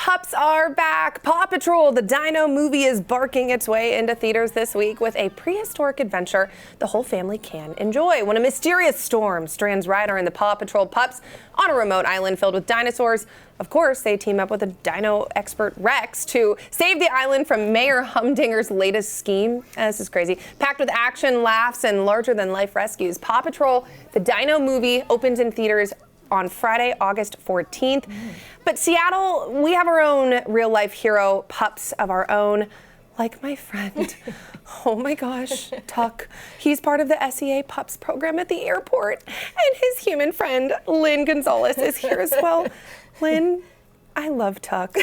pups are back. Paw Patrol, the Dino movie, is barking its way into theaters this week with a prehistoric adventure the whole family can enjoy. When a mysterious storm strands Ryder and the Paw Patrol pups on a remote island filled with dinosaurs, of course, they team up with a dino expert, Rex, to save the island from Mayor Humdinger's latest scheme. This is crazy. Packed with action, laughs, and larger-than-life rescues, Paw Patrol, the Dino movie, opens in theaters on Friday, August 14th. But Seattle, we have our own real-life hero, pups of our own, like my friend. Oh my gosh, Tuck. He's part of the SEA Pups program at the airport, and his human friend, Lynn Gonzalez, is here as well. Lynn, I love Tuck.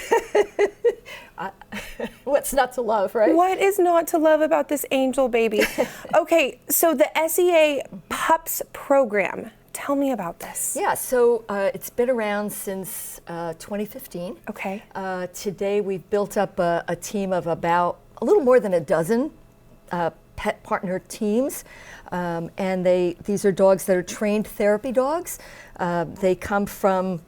What's not to love, right? What is not to love about this angel baby? Okay, so the SEA Pups program. Tell me about this. Yeah, so it's been around since 2015. Okay. Today we've built up a team of about a little more than a dozen pet partner teams. And these are dogs that are trained therapy dogs. They come from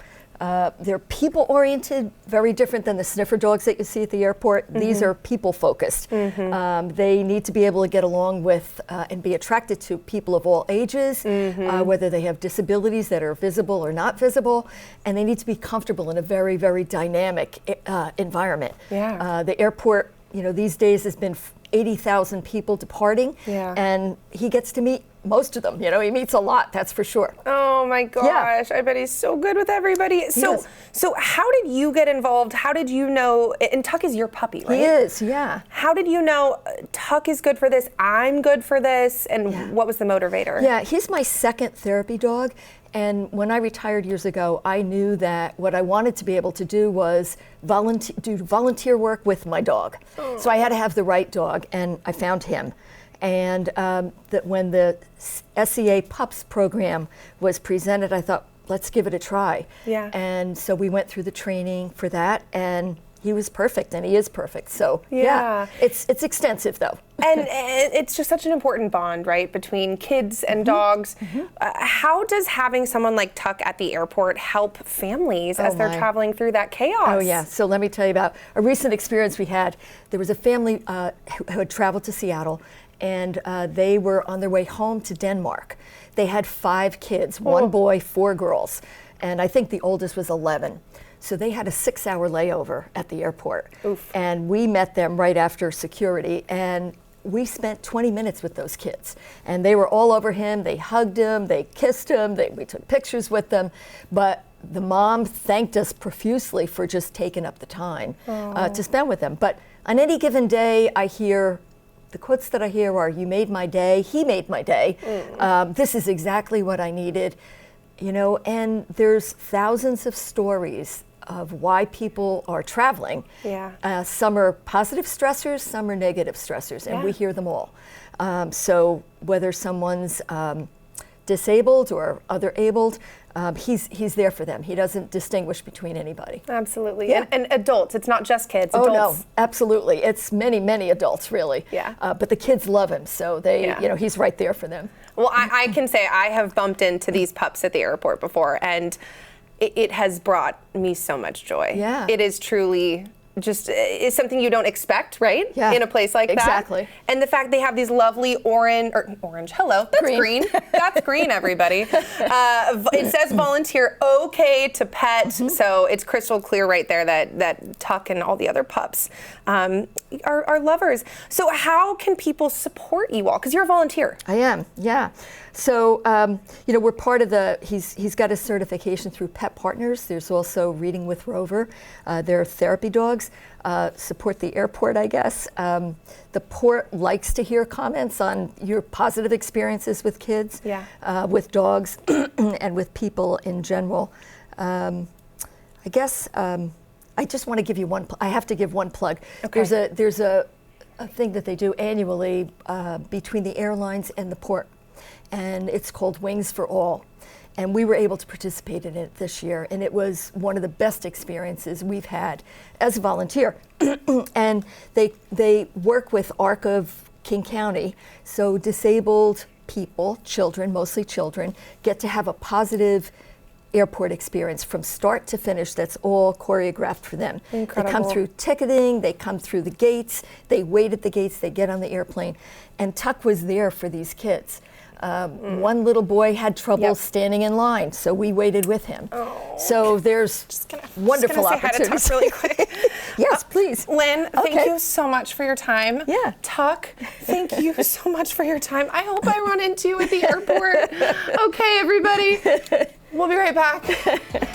they're people-oriented, very different than the sniffer dogs that you see at the airport. Mm-hmm. These are people-focused. Mm-hmm. They need to be able to get along with and be attracted to people of all ages, mm-hmm. Whether they have disabilities that are visible or not visible, and they need to be comfortable in a very, very dynamic environment. Yeah. The airport, these days has been 80,000 people departing, yeah. and he gets to meet most of them. He meets a lot, that's for sure. Oh my gosh, yeah. I bet he's so good with everybody. So how did you get involved? How did you know, and Tuck is your puppy, right? He is, yeah. How did you know Tuck is good for this, I'm good for this, and what was the motivator? Yeah, he's my second therapy dog. And when I retired years ago, I knew that what I wanted to be able to do was do volunteer work with my dog. Oh. So I had to have the right dog, and I found him. And that when the SEA Pups program was presented, I thought, let's give it a try. Yeah. And so we went through the training for that, and he was perfect, and he is perfect. So yeah. It's extensive though. And it's just such an important bond, right, between kids and dogs. Mm-hmm. How does having someone like Tuck at the airport help families as they're traveling through that chaos? Oh yeah, so let me tell you about a recent experience we had. There was a family who had traveled to Seattle, and they were on their way home to Denmark. They had 5 kids, 1 boy, 4 girls, and I think the oldest was 11. So they had a 6-hour layover at the airport. Oof. And we met them right after security, and we spent 20 minutes with those kids. And they were all over him, they hugged him, they kissed him, we took pictures with them. But the mom thanked us profusely for just taking up the time to spend with them. But on any given day, the quotes that I hear are, "You made my day, he made my day. This is exactly what I needed." And there's thousands of stories of why people are traveling. Yeah. Some are positive stressors, some are negative stressors, and we hear them all. So whether someone's disabled or other abled, he's there for them. He doesn't distinguish between anybody. Absolutely. Yeah. And adults, it's not just kids. Oh adults. no, absolutely. It's many, many adults really. Yeah. But the kids love him, so he's right there for them. Well, I can say I have bumped into these pups at the airport before, and it has brought me so much joy. Yeah. It is truly just is something you don't expect, right? Yeah. In a place like that. Exactly. And the fact they have these lovely orange, hello, that's green. That's green, everybody. It says volunteer okay to pet, so it's crystal clear right there that Tuck and all the other pups are lovers. So how can people support you all? Because you're a volunteer. I am, yeah. So, we're part of he's got a certification through Pet Partners. There's also Reading with Rover. They're therapy dogs. Support the airport, I guess. The port likes to hear comments on your positive experiences with kids, with dogs, and with people in general. I guess I just want to give you I have to give one plug. Okay. There's a thing that they do annually between the airlines and the port, and it's called Wings for All. And we were able to participate in it this year, and it was one of the best experiences we've had as a volunteer. And they work with ARC of King County, so disabled people, children, mostly children, get to have a positive airport experience from start to finish that's all choreographed for them. Incredible. They come through ticketing, they come through the gates, they wait at the gates, they get on the airplane. And Tuck was there for these kids. One little boy had trouble standing in line, so we waited with him. Oh. So there's wonderful opportunities. Say hi to Tuck really quick. Yes, please. Lynn, thank you so much for your time. Yeah. Tuck, thank you so much for your time. I hope I run into you at the airport. Okay, everybody. We'll be right back.